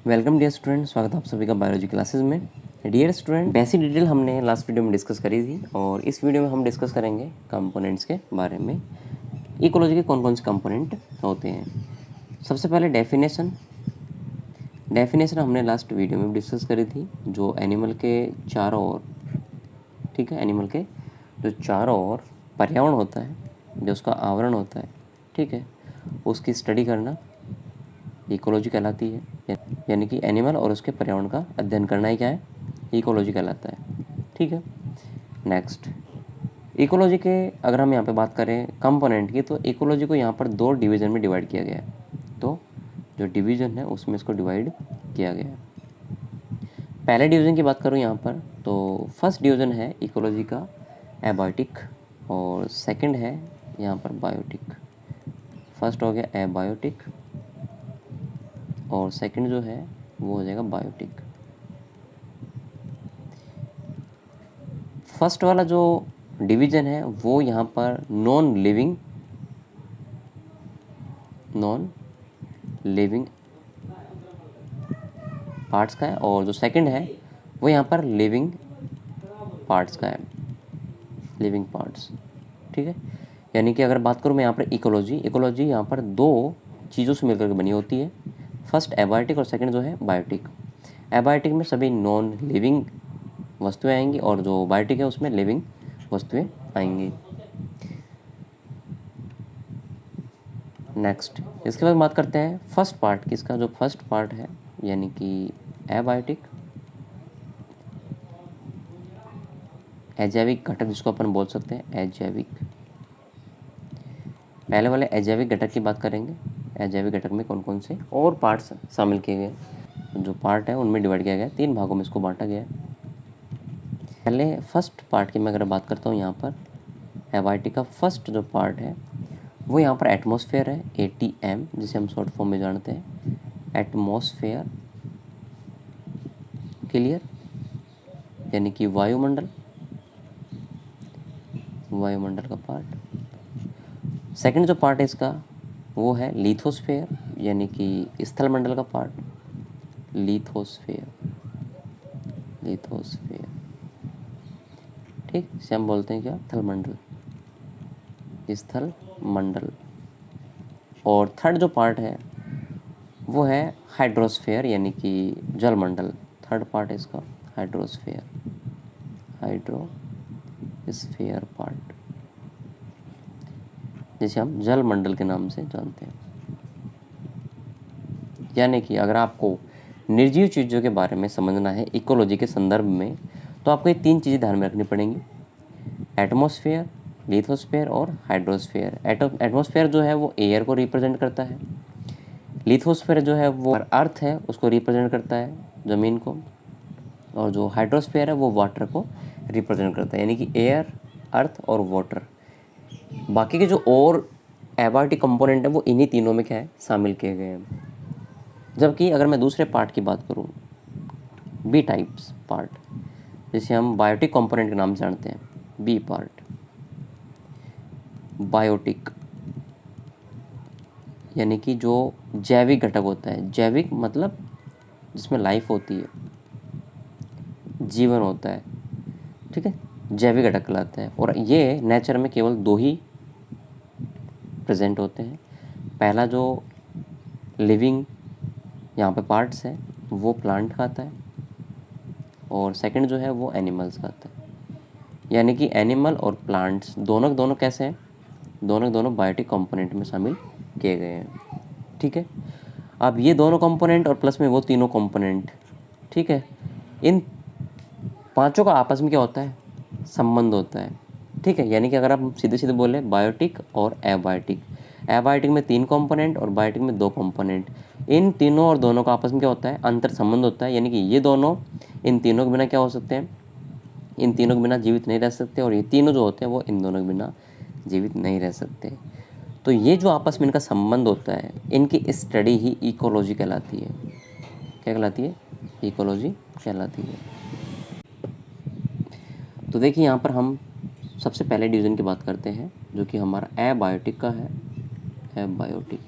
Welcome dear student, स्वागत है आप सभी का बायोलॉजी क्लासेस में। डियर स्टूडेंट, बेसिक डिटेल हमने लास्ट वीडियो में डिस्कस करी थी और इस वीडियो में हम डिस्कस करेंगे कंपोनेंट्स के बारे में। इकोलॉजी के कौन कौन से कंपोनेंट होते हैं। सबसे पहले डेफिनेशन हमने लास्ट वीडियो में डिस्कस करी थी। जो एनिमल के चारों ओर, ठीक है, एनिमल के जो चारों ओर पर्यावरण होता है, जो उसका आवरण होता है, ठीक है, उसकी स्टडी करना इकोलॉजी कहलाती है। यानी कि एनिमल और उसके पर्यावरण का अध्ययन करना ही क्या है, इकोलॉजी कहलाता है। ठीक है। नेक्स्ट, इकोलॉजी के अगर हम यहाँ पे बात करें कंपोनेंट की, तो इकोलॉजी को यहाँ पर दो डिवीज़न में डिवाइड किया गया है। तो जो डिवीज़न है उसमें इसको डिवाइड किया गया है। पहले डिवीज़न की बात करूँ यहाँ पर, तो फर्स्ट डिवीज़न है इकोलॉजी का एबायोटिक और सेकंड है यहाँ पर बायोटिक। फर्स्ट हो गया एबायोटिक और सेकंड जो है वो हो जाएगा बायोटिक। फर्स्ट वाला जो डिवीज़न है वो यहाँ पर नॉन लिविंग पार्ट्स का है और जो सेकंड है वो यहाँ पर लिविंग पार्ट्स का है, लिविंग पार्ट्स। ठीक है। यानी कि अगर बात करूँ मैं यहाँ पर इकोलॉजी यहाँ पर दो चीज़ों से मिलकर के बनी होती है। फर्स्ट एबायोटिक और सेकंड जो है बायोटिक। एबायोटिक में सभी नॉन लिविंग वस्तुएं आएंगी और जो बायोटिक है उसमें लिविंग वस्तुएं आएंगी। नेक्स्ट, इसके बाद बात करते हैं फर्स्ट पार्ट किसका। जो फर्स्ट पार्ट है यानी कि एबायोटिक, अजैविक घटक जिसको अपन बोल सकते हैं अजैविक। पहले वाले अजैविक घटक की बात करेंगे। अजैविक घटक में कौन कौन से और पार्ट्स शामिल किए गए। जो पार्ट है उनमें डिवाइड किया गया, 3 भागों में इसको बांटा गया है। पहले फर्स्ट पार्ट की मैं अगर बात करता हूँ यहाँ पर, एबायोटिक का फर्स्ट जो पार्ट है वो यहाँ पर एटमॉस्फेयर है, ATM, जिसे हम शॉर्ट फॉर्म में जानते हैं एटमॉस्फेयर। क्लियर। यानी कि वायुमंडल का पार्ट। सेकंड जो पार्ट है इसका वो है लिथोस्फेयर, यानी कि स्थल मंडल का पार्ट। लिथोस्फेयर, ठीक, इसे हम बोलते हैं क्या, स्थल मंडल। और थर्ड जो पार्ट है वो है हाइड्रोस्फेयर, यानी कि जल मंडल। थर्ड पार्ट है इसका हाइड्रोस्फेयर पार्ट, जिसे हम जल मंडल के नाम से जानते हैं। यानी कि अगर आपको निर्जीव चीज़ों के बारे में समझना है इकोलॉजी के संदर्भ में, तो आपको ये 3 चीज़ें ध्यान में रखनी पड़ेंगी, एटमॉस्फेयर, लिथोस्फेयर और हाइड्रोस्फेयर। एटमॉस्फेयर जो है वो एयर को रिप्रेजेंट करता है। लिथोस्फेयर जो है वो अर्थ है, उसको रिप्रेजेंट करता है, ज़मीन को। और जो हाइड्रोस्फेयर है वो वाटर को रिप्रेजेंट करता है, यानी कि एयर, अर्थ और वाटर। बाकी के जो और एबायोटिक कंपोनेंट है वो इन्हीं तीनों में क्या है, शामिल किए गए हैं। जबकि अगर मैं दूसरे पार्ट की बात करूँ, बी टाइप्स पार्ट, जिसे हम बायोटिक कंपोनेंट के नाम से जानते हैं, बी पार्ट बायोटिक, यानी कि जो जैविक घटक होता है। जैविक मतलब जिसमें लाइफ होती है, जीवन होता है, ठीक है, जैविक घटक कहलाता है। और ये नेचर में केवल 2 ही प्रेजेंट होते हैं। पहला जो लिविंग यहाँ पे पार्ट्स है वो प्लांट का आता है और सेकंड जो है वो एनिमल्स का आता है। यानी कि एनिमल और प्लांट्स दोनों कैसे हैं, दोनों बायोटिक कंपोनेंट में शामिल किए गए हैं। ठीक है। अब ये दोनों कंपोनेंट और प्लस में वो तीनों कंपोनेंट, ठीक है, इन पांचों का आपस में क्या होता है, संबंध होता है। ठीक है। यानी कि अगर आप सीधे बोले बायोटिक और एबायोटिक, एबायोटिक में 3 कंपोनेंट और बायोटिक में 2 कंपोनेंट, इन तीनों और दोनों का आपस में क्या होता है, अंतर संबंध होता है। यानी कि ये दोनों इन तीनों के बिना क्या हो सकते हैं, इन तीनों के बिना जीवित नहीं रह सकते, और ये तीनों जो होते हैं वो इन दोनों के बिना जीवित नहीं रह सकते। तो ये जो आपस में इनका संबंध होता है, इनकी स्टडी ही इकोलॉजी कहलाती है। क्या कहलाती है, इकोलॉजी कहलाती है। तो देखिए यहाँ पर हम सबसे पहले डिवीज़न की बात करते हैं जो कि हमारा एबायोटिक का है। एबायोटिक,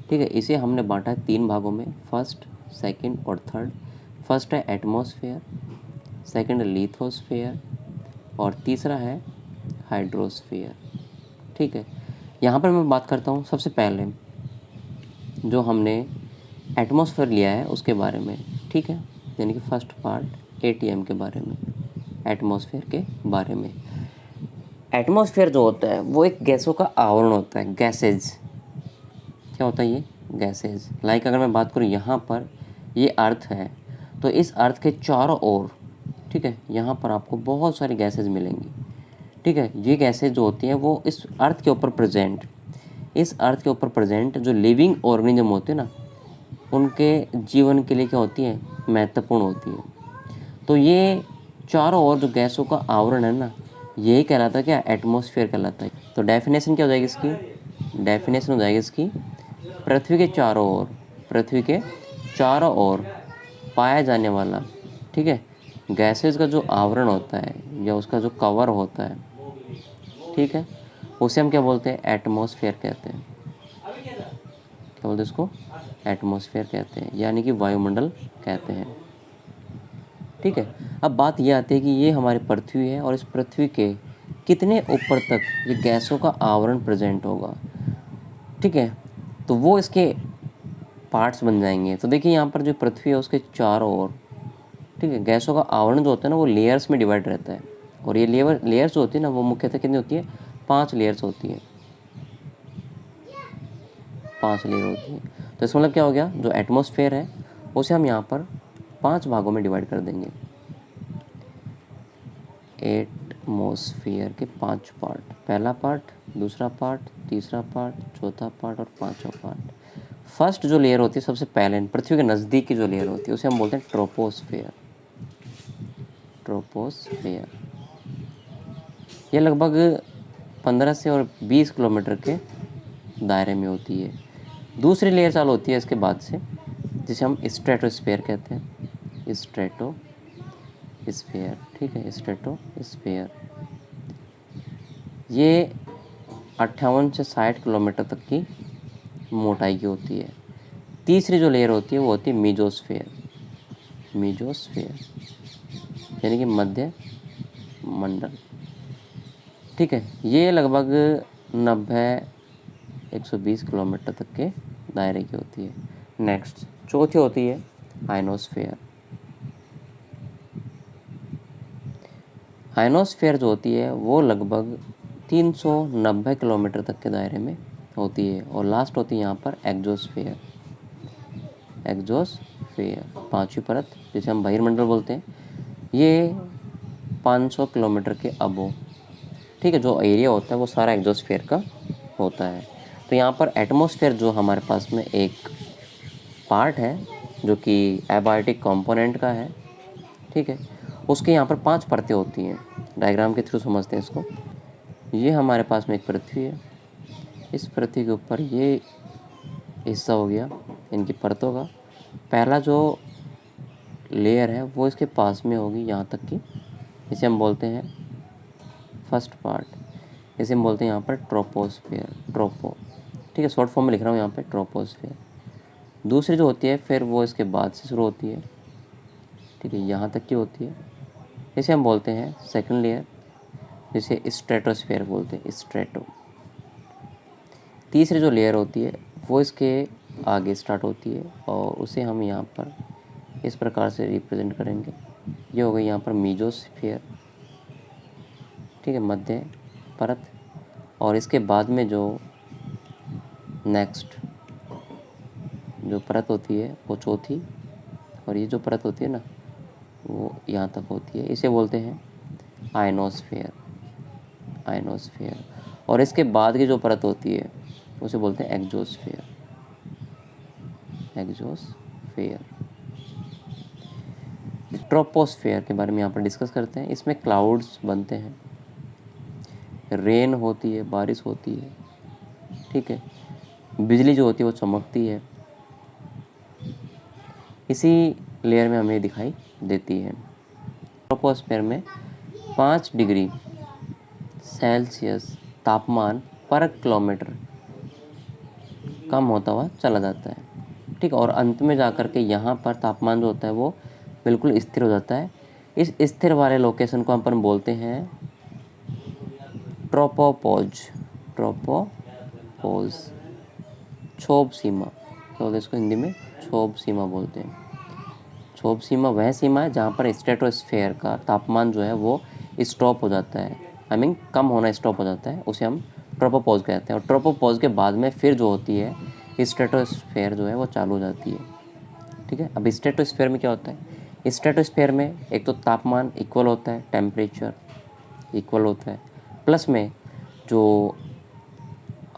ठीक है, इसे हमने बांटा है 3 भागों में, फर्स्ट, सेकंड और थर्ड। फर्स्ट है एटमॉस्फेयर, सेकंड है लिथोस्फेयर और तीसरा है हाइड्रोस्फेयर। ठीक है, यहाँ पर मैं बात करता हूँ सबसे पहले जो हमने एटमॉस्फेयर लिया है उसके बारे में। ठीक है, यानी कि फर्स्ट पार्ट एटीएम के बारे में, एटमॉस्फेयर के बारे में। एटमॉस्फेयर जो होता है वो एक गैसों का आवरण होता है, गैसेज। क्या होता है ये? गैसेज। लाइक अगर मैं बात करूँ यहाँ पर ये अर्थ है, तो इस अर्थ के चारों ओर, ठीक है, यहाँ पर आपको बहुत सारी गैसेज मिलेंगी। ठीक है, ये गैसेज जो होती हैं वो इस अर्थ के ऊपर प्रेजेंट, इस अर्थ के ऊपर प्रेजेंट जो लिविंग ऑर्गेनिज्म होते हैं ना, उनके जीवन के लिए क्या होती है? महत्वपूर्ण होती है। तो ये चारों ओर जो गैसों का आवरण है ना, यही कहलाता है क्या? एटमॉस्फेयर कहलाता है। तो डेफिनेशन क्या हो जाएगी इसकी? डेफिनेशन हो जाएगी इसकी, पृथ्वी के चारों ओर, पृथ्वी के चारों ओर पाया जाने वाला, ठीक है, गैसेस का जो आवरण होता है या उसका जो कवर होता है, ठीक है, उसे हम क्या बोलते हैं? एटमॉस्फेयर कहते हैं। क्या बोलते हैं इसको? एटमॉस्फेयर कहते हैं, यानी कि वायुमंडल कहते हैं। ठीक है, अब बात ये आती है कि ये हमारी पृथ्वी है और इस पृथ्वी के कितने ऊपर तक ये गैसों का आवरण प्रेजेंट होगा। ठीक है, तो वो इसके पार्ट्स बन जाएंगे। तो देखिए यहाँ पर जो पृथ्वी है उसके चारों ओर, ठीक है, गैसों का आवरण जो होता है ना वो लेयर्स में डिवाइड रहता है। और ये लेयर्स जो होती है ना वो मुख्यतः कितनी होती है? 5 लेयर्स होती है, 5 लेयर होती है। तो इसका मतलब क्या हो गया? जो एटमॉस्फेयर है उसे हम यहाँ पर 5 भागों में डिवाइड कर देंगे। एटमॉस्फेयर के 5 पार्ट, पहला पार्ट, दूसरा पार्ट, तीसरा पार्ट, चौथा पार्ट और पांचवा पार्ट। फर्स्ट जो लेयर होती है सबसे पहले पृथ्वी के नज़दीक की जो लेयर होती है उसे हम बोलते हैं ट्रोपोस्फेयर। ट्रोपोस्फेयर ये लगभग 15 से और 20 किलोमीटर के दायरे में होती है। दूसरी लेयर चालू होती है इसके बाद से, जिसे हम स्ट्रेटोस्फेयर कहते हैं। स्ट्रेटोस्फेयर, ठीक है, स्ट्रेटोस्फेयर ये 58 से 60 किलोमीटर तक की मोटाई की होती है। तीसरी जो लेयर होती है वो होती है मीजोस्फेयर। मीजोस्फेयर यानी कि मध्य मंडल। ठीक है, ये लगभग 90-120 किलोमीटर तक के दायरे की होती है। नेक्स्ट चौथी होती है आयनोस्फेयर। आयनोस्फेयर जो होती है वो लगभग 390 किलोमीटर तक के दायरे में होती है। और लास्ट होती है यहाँ पर एक्सोस्फेयर। एक्सोस्फेयर पांचवी परत जिसे हम बहिर्मंडल बोलते हैं, ये 500 किलोमीटर के अबोव, ठीक है, जो एरिया होता है वो सारा एक्सोस्फेयर का होता है। तो यहाँ पर एटमॉस्फेयर जो हमारे पास में एक पार्ट है जो कि एबायोटिक कंपोनेंट का है, ठीक है, उसके यहाँ पर 5 परतें होती हैं। डायग्राम के थ्रू समझते हैं इसको। ये हमारे पास में एक पृथ्वी है, इस पृथ्वी के ऊपर ये हिस्सा हो गया इनकी परतों का। पहला जो लेयर है वो इसके पास में होगी यहाँ तक की, इसे हम बोलते हैं फर्स्ट पार्ट, इसे हम बोलते हैं यहाँ पर ट्रोपोस्फेयर। ट्रोपो, ठीक है, शॉर्ट फॉर्म में लिख रहा हूँ यहाँ पे ट्रोपोस्फेयर। दूसरी जो होती है फिर वो इसके बाद से शुरू होती है, ठीक है, यहाँ तक की होती है, इसे हम बोलते हैं सेकंड लेयर, जिसे स्ट्रेटोस्फेयर बोलते हैं, स्ट्रेटो। तीसरी जो लेयर होती है वो इसके आगे स्टार्ट होती है और उसे हम यहाँ पर इस प्रकार से रिप्रेजेंट करेंगे। ये हो गई यहाँ पर मीजोस्फेयर, ठीक है, मध्य परत। और इसके बाद में जो नेक्स्ट जो परत होती है वो चौथी, और ये जो परत होती है ना वो यहाँ तक होती है, इसे बोलते हैं आयनोस्फेयर। आयनोस्फेयर। और इसके बाद की जो परत होती है उसे बोलते हैं एक्सोस्फेयर। एक्सोस्फेयर। ट्रोपोस्फेयर के बारे में यहाँ पर डिस्कस करते हैं। इसमें क्लाउड्स बनते हैं, रेन होती है, बारिश होती है, ठीक है, बिजली जो होती है वो चमकती है, इसी लेयर में हमें दिखाई देती है। ट्रोपोस्फेयर में 5 डिग्री सेल्सियस तापमान पर किलोमीटर कम होता हुआ चला जाता है। ठीक है, और अंत में जा कर के यहाँ पर तापमान जो होता है वो बिल्कुल स्थिर हो जाता है। इस स्थिर वाले लोकेशन को अपन बोलते हैं ट्रोपोपॉज। ट्रोपोपॉज, क्षोभ सीमा, क्या बोलते हैं इसको हिंदी में, क्षोभ सीमा बोलते हैं। क्षोभ सीमा वह सीमा है जहाँ पर स्ट्रेटोस्फेयर का तापमान जो है वो स्टॉप हो जाता है, आई मीन कम होना स्टॉप हो जाता है, उसे हम ट्रोपोपॉज कहते हैं। और ट्रोपोपॉज के बाद में फिर जो होती है स्ट्रेटोस्फेयर जो है वो चालू हो जाती है। ठीक है, अब स्ट्रेटोस्फेयर में क्या होता है, स्ट्रेटोस्फेयर में एक तो तापमान इक्वल होता है, टेम्परेचर इक्वल होता है, प्लस में जो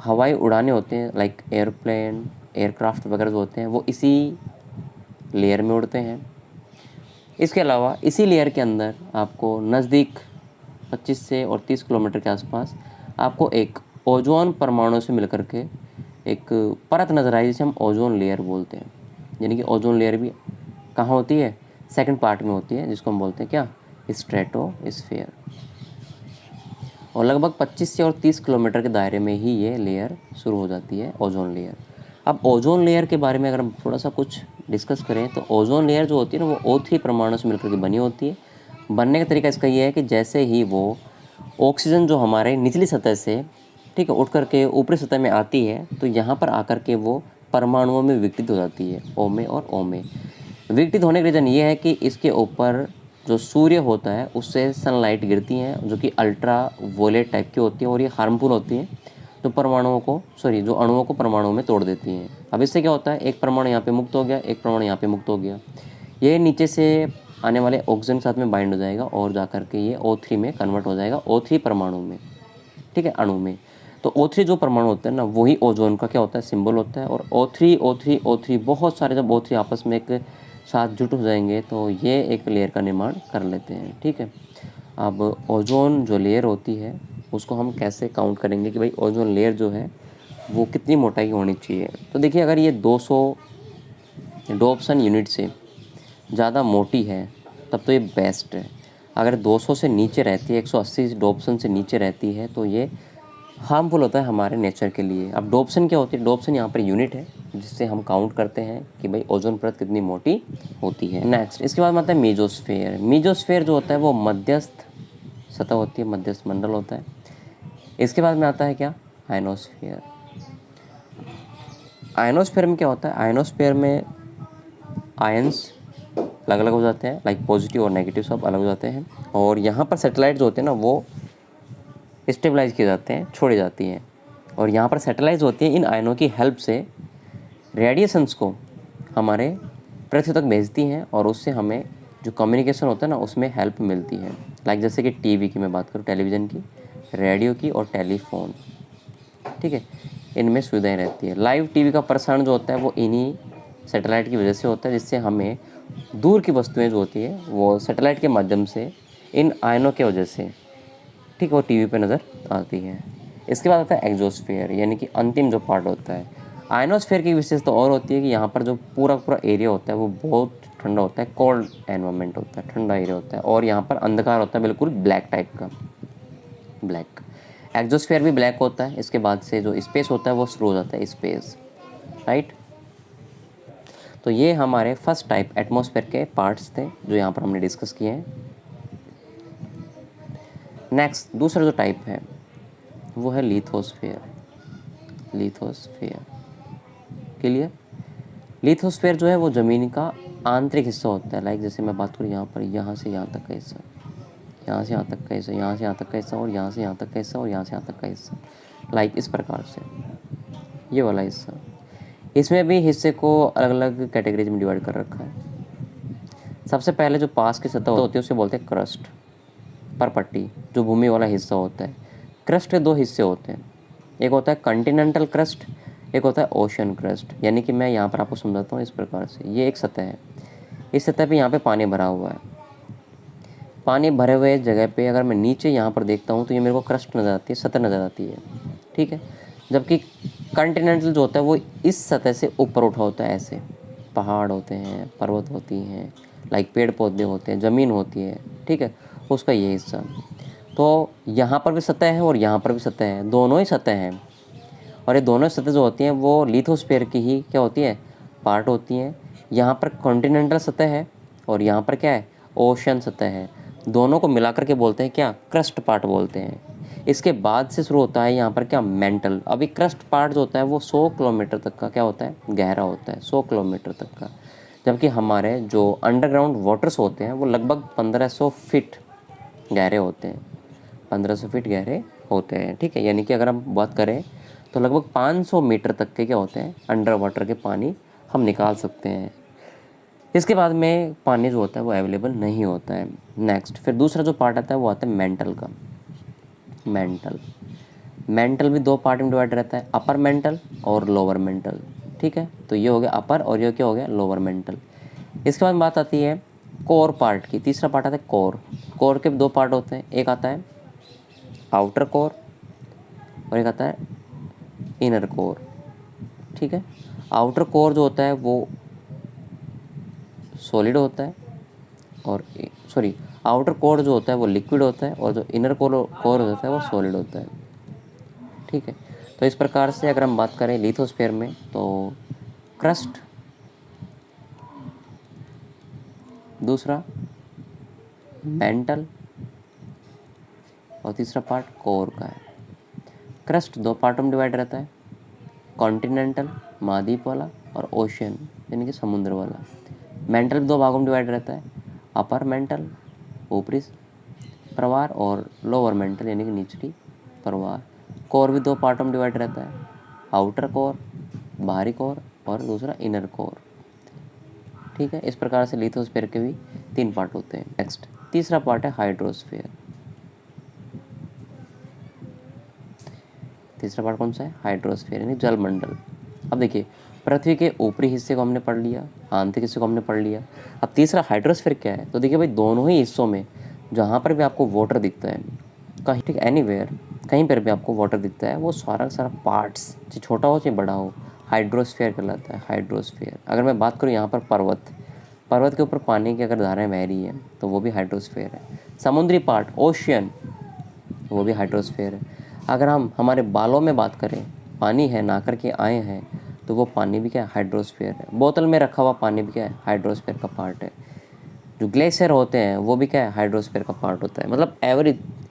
हवाई उड़ाने होते हैं लाइक एयरप्लेन, एयरक्राफ्ट वगैरह जो होते हैं वो इसी लेयर में उड़ते हैं। इसके अलावा इसी लेयर के अंदर आपको नज़दीक 25 से और 30 किलोमीटर के आसपास आपको एक ओजोन परमाणु से मिलकर के एक परत नज़र आई जिसे हम ओजोन लेयर बोलते हैं। यानी कि ओजोन लेयर भी कहाँ होती है, सेकंड पार्ट में होती है, जिसको हम बोलते हैं क्या, स्ट्रेटोस्फेयर। और लगभग 25 से और 30 किलोमीटर के दायरे में ही ये लेयर शुरू हो जाती है, ओजोन लेयर। अब ओजोन लेयर के बारे में अगर हम थोड़ा सा कुछ डिस्कस करें तो ओजोन लेयर जो होती है ना वो O3 परमाणु से मिलकर के बनी होती है। बनने का तरीका इसका ये है कि जैसे ही वो ऑक्सीजन जो हमारे निचली सतह से, ठीक है, उठ करके ऊपरी सतह में आती है तो यहाँ पर आकर के वो परमाणुओं में विघटित हो जाती है, O में और O में। विघटित होने का रीज़न ये है कि इसके ऊपर जो सूर्य होता है उससे सनलाइट गिरती हैं जो कि अल्ट्रा वोलेट टाइप की होती है और ये हार्मफुल होती है, जो परमाणुओं को जो अणुओं को परमाणुओं में तोड़ देती हैं। अब इससे क्या होता है, एक परमाणु यहाँ पे मुक्त हो गया, एक परमाणु यहाँ पे मुक्त हो गया, ये नीचे से आने वाले ऑक्सीजन के साथ में बाइंड हो जाएगा और जा करके ये O3 में कन्वर्ट हो जाएगा, O3 परमाणु में, ठीक है, अणु में। तो O3 जो परमाणु होता है ना वही ओजोन का क्या होता है, सिंबल होता है। और O3 बहुत सारे जब O3 आपस में एक साथ जुट हो जाएंगे तो ये एक लेयर का निर्माण कर लेते हैं। ठीक है, अब ओजोन जो लेयर होती है उसको हम कैसे काउंट करेंगे कि भाई ओजोन लेयर जो है वो कितनी मोटाई होनी चाहिए। तो देखिए अगर ये 200 डोप्सन यूनिट से ज़्यादा मोटी है तब तो ये बेस्ट है। अगर 200 से नीचे रहती है, 180 डोप्सन से नीचे रहती है तो ये हार्मफुल होता है हमारे नेचर के लिए। अब डोप्सन क्या होती है, डोप्सन यहाँ पर यूनिट है जिससे हम काउंट करते हैं कि भाई ओजोन परत कितनी मोटी होती है। नेक्स्ट इसके बाद आता है मीजोस्फेयर। मीजोस्फेयर जो होता है वो मध्यस्थ सतह होती है, मध्यस्थ मंडल होता है। इसके बाद में आता है क्या, आयनोस्फेयर। आयनोस्फेयर में क्या होता है, आयनोस्फेयर में आयंस अलग अलग हो जाते हैं, लाइक पॉजिटिव और नेगेटिव सब अलग हो जाते हैं। और यहाँ पर सैटेलाइट जो होते हैं ना वो स्टेबलाइज किए जाते हैं, छोड़ी जाती हैं। और यहाँ पर सैटेलाइट होती हैं इन आयनों की हेल्प से रेडिएशंस को हमारे पृथ्वी तक भेजती हैं और उससे हमें जो कम्युनिकेशन होता है ना उसमें हेल्प मिलती है। लाइक जैसे कि टीवी की मैं बात करूँ, टेलीविज़न की, रेडियो की और टेलीफोन, ठीक है, इनमें सुविधाएं रहती है। लाइव टीवी का प्रसारण जो होता है वो इन्हीं सैटेलाइट की वजह से होता है, जिससे हमें दूर की वस्तुएं जो होती है वो सैटेलाइट के माध्यम से इन आयनों के वजह से, ठीक है, वो टीवी पे नज़र आती है। इसके बाद आता है एग्जोस्फेयर, यानी कि अंतिम जो पार्ट होता है। आयनोस्फेयर की विशेषता और होती है कि यहाँ पर जो पूरा एरिया होता है वो बहुत ठंडा होता है, कोल्ड एनवायरनमेंट होता है, ठंडा एरिया होता है। और यहाँ पर अंधकार होता है बिल्कुल ब्लैक टाइप का, ब्लैक। एग्जोस्फेयर भी ब्लैक होता है। इसके बाद से जो स्पेस होता है वो शुरू हो जाता है, स्पेस, राइट। तो ये हमारे फर्स्ट टाइप एटमॉस्फेयर के पार्ट्स थे जो यहाँ पर हमने डिस्कस किए हैं। नेक्स्ट दूसरा जो टाइप है वो है लिथोस्फेयर। Lithosphere clear. लिथोस्फेयर जो है वो ज़मीन का आंतरिक हिस्सा होता है। लाइक जैसे मैं बात करूँ यहाँ पर, यहाँ से यहाँ तक का हिस्सा, यहाँ से यहाँ तक का हिस्सा, यहाँ से यहाँ तक का हिस्सा और यहाँ से यहाँ तक का हिस्सा और यहाँ से यहाँ तक का हिस्सा, लाइक इस प्रकार से ये वाला हिस्सा। इसमें भी हिस्से को अलग अलग कैटेगरीज में डिवाइड कर रखा है। सबसे पहले जो पास की सतह होती है उसे बोलते हैं क्रस्ट, परपट्टी, जो भूमि वाला हिस्सा होता है। क्रस्ट के दो हिस्से होते हैं, एक होता है कॉन्टिनेंटल क्रस्ट, एक होता है ओशन क्रस्ट। यानी कि मैं यहाँ पर आपको समझाता हूँ इस प्रकार से। ये एक सतह है, इस सतह पे यहाँ पे पानी भरा हुआ है। पानी भरे हुए जगह पे अगर मैं नीचे यहाँ पर देखता हूँ तो ये मेरे को क्रस्ट नज़र आती है, सतह नज़र आती है, ठीक है। जबकि कॉन्टिनेंटल जो होता है वो इस सतह से ऊपर उठा होता है, ऐसे पहाड़ होते हैं, पर्वत होती हैं, लाइक पेड़ पौधे होते हैं, ज़मीन होती है, ठीक है, उसका ये हिस्सा। तो यहाँ पर भी सतह है और यहाँ पर भी सतह है, दोनों ही सतह हैं। और ये दोनों सतह जो होती हैं वो लिथोस्फीयर की ही क्या होती है, पार्ट होती हैं। यहाँ पर कॉन्टिनेंटल सतह है और यहाँ पर क्या है, ओशन सतह है। दोनों को मिलाकर के बोलते हैं क्या, क्रस्ट पार्ट बोलते हैं। इसके बाद से शुरू होता है यहाँ पर क्या, मेंटल। अभी क्रस्ट पार्ट जो होता है वो 100 किलोमीटर तक का क्या होता है, गहरा होता है, 100 किलोमीटर तक का। जबकि हमारे जो अंडरग्राउंड वाटर्स होते हैं वो लगभग 1500 फीट गहरे होते हैं, 1500 फीट गहरे होते हैं। ठीक है, यानी कि अगर हम बात करें तो लगभग 500 मीटर तक के क्या होते हैं, अंडर वाटर के पानी हम निकाल सकते हैं। इसके बाद में पानी जो होता है वो अवेलेबल नहीं होता है। नेक्स्ट फिर दूसरा जो पार्ट आता है वो आता है मेंटल का। मेंटल भी दो पार्ट में डिवाइड रहता है, अपर मेंटल और लोअर मेंटल। ठीक है, तो ये हो गया अपर और ये क्या हो गया, लोअर मेंटल। इसके बाद बात आती है कोर पार्ट की। तीसरा पार्ट आता है कोर। कोर के दो पार्ट होते हैं, एक आता है आउटर कोर और एक आता है इनर कोर। ठीक है, आउटर कोर जो होता है वो सॉलिड होता है और आउटर कोर जो होता है वो लिक्विड होता है और जो इनर कोर होता है वो सॉलिड होता है। ठीक है, तो इस प्रकार से अगर हम बात करें लिथोस्फीयर में तो क्रस्ट, दूसरा मेंटल और तीसरा पार्ट कोर का है। क्रस्ट दो पार्टों में डिवाइड रहता है, कॉन्टिनेंटल महाद्वीप वाला और ओशियन यानी कि समुद्र वाला। मेंटल दो भागों में डिवाइड रहता है, अपर मेंटल ऊपरी प्रवार और लोअर मेंटल यानी कि निचली प्रवार। कोर भी दो पार्टों में डिवाइड रहता है, आउटर कोर बाहरी कोर और दूसरा इनर कोर। ठीक है, इस प्रकार से लिथोस्फीयर के भी 3 पार्ट होते हैं। नेक्स्ट तीसरा पार्ट है हाइड्रोस्फीयर। तीसरा पार्ट कौन सा है, हाइड्रोस्फीयर यानी जलमंडल। अब देखिए पृथ्वी के ऊपरी हिस्से को हमने पढ़ लिया, आंतरिक हिस्से को हमने पढ़ लिया। अब तीसरा हाइड्रोस्फीयर क्या है, तो देखिए भाई दोनों ही हिस्सों में जहाँ पर भी आपको वाटर दिखता है कहीं, ठीक एनीवेयर कहीं पर भी आपको वाटर दिखता है, वो सारा सारा पार्ट्स चाहे छोटा हो चाहे बड़ा हो हाइड्रोस्फीयर कहलाता है, हाइड्रोस्फीयर। अगर मैं बात करूँ यहाँ पर पर्वत के ऊपर पानी की अगर धाराएं बह रही हैं तो वो भी हाइड्रोस्फीयर है। समुद्री पार्ट ओशियन वो भी हाइड्रोस्फीयर है। अगर हम हमारे बालों में बात करें, पानी है नहा कर के आए हैं तो वो पानी भी क्या है, हाइड्रोस्फीयर है। बोतल में रखा हुआ पानी भी क्या है, हाइड्रोस्फीयर का पार्ट है। जो ग्लेशियर होते हैं वो भी क्या है, हाइड्रोस्फीयर का पार्ट होता है। मतलब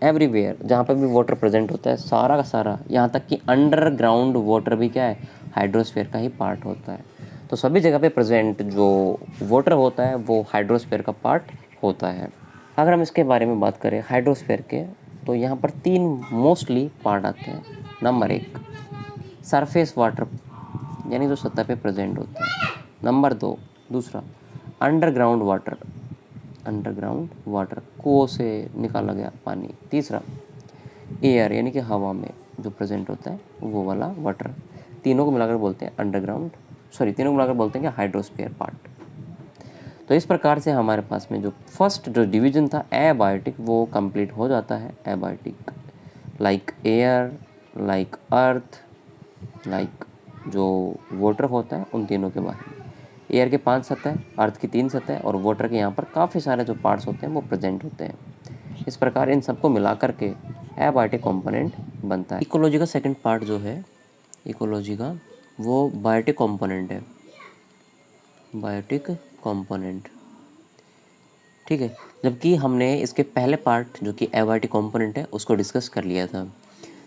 एवरीवेयर जहाँ पर भी वाटर प्रेजेंट होता है सारा का सारा, यहाँ तक कि अंडरग्राउंड वाटर भी क्या है, हाइड्रोस्फीयर का ही पार्ट होता है। तो सभी जगह पे प्रेजेंट जो वाटर होता है वो हाइड्रोस्फीयर का पार्ट होता है। अगर हम इसके बारे में बात करें हाइड्रोस्फीयर के, तो यहाँ पर 3 मोस्टली पार्ट आते हैं। नंबर 1 सरफेस वाटर यानी जो सतह पे प्रेजेंट होता है। नंबर 2 दूसरा अंडरग्राउंड वाटर कुओं से निकाला गया पानी। तीसरा एयर यानी कि हवा में जो प्रेजेंट होता है वो वाला वाटर। तीनों को मिलाकर बोलते हैं तीनों को मिलाकर बोलते हैं कि हाइड्रोस्फीयर पार्ट। तो इस प्रकार से हमारे पास में जो फर्स्ट जो डिवीजन था एबायोटिक वो कंप्लीट हो जाता है। Abiotic like air, like earth, like जो वाटर होता है उन तीनों के बारे में। एयर के 5 सतह, अर्थ की 3 सतह और वाटर के यहाँ पर काफ़ी सारे जो पार्ट्स होते हैं वो प्रेजेंट होते हैं। इस प्रकार इन सबको मिला करके एबायोटिक कंपोनेंट बनता है। इकोलॉजी का सेकंड पार्ट जो है इकोलॉजी का वो बायोटिक कंपोनेंट है, बायोटिक कंपोनेंट। ठीक है, जबकि हमने इसके पहले पार्ट जो कि एबायोटिक कंपोनेंट है उसको डिस्कस कर लिया था।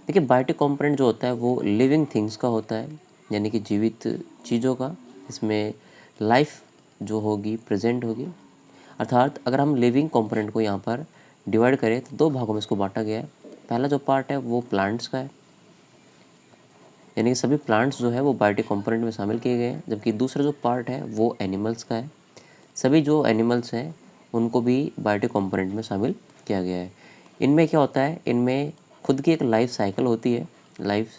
देखिए बायोटिक कंपोनेंट जो होता है वो लिविंग थिंग्स का होता है, यानी कि जीवित चीज़ों का। इसमें लाइफ जो होगी प्रेजेंट होगी। अर्थात अगर हम लिविंग कंपोनेंट को यहाँ पर डिवाइड करें तो 2 भागों में इसको बांटा गया है। पहला जो पार्ट है वो प्लांट्स का है, यानी कि सभी प्लांट्स जो है वो बायोटिक कंपोनेंट में शामिल किए गए हैं। जबकि दूसरा जो पार्ट है वो एनिमल्स का है, सभी जो एनिमल्स हैं उनको भी बायोटिक कंपोनेंट में शामिल किया गया है। इनमें क्या होता है, इनमें खुद की एक लाइफ साइकिल होती है, लाइफ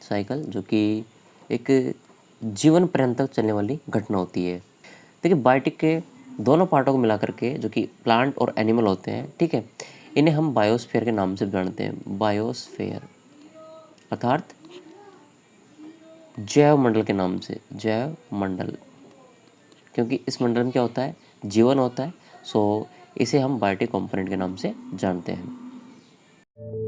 साइकिल जो कि एक जीवन पर्यंत तक चलने वाली घटना होती है। देखिए बायोटिक के दोनों पार्टों को मिला करके जो कि प्लांट और एनिमल होते हैं, ठीक है, इन्हें हम बायोस्फीयर के नाम से जानते हैं। बायोस्फीयर अर्थात जैव मंडल के नाम से, जैव मंडल, क्योंकि इस मंडल में क्या होता है, जीवन होता है। सो इसे हम बायोटिक कंपोनेंट के नाम से जानते हैं।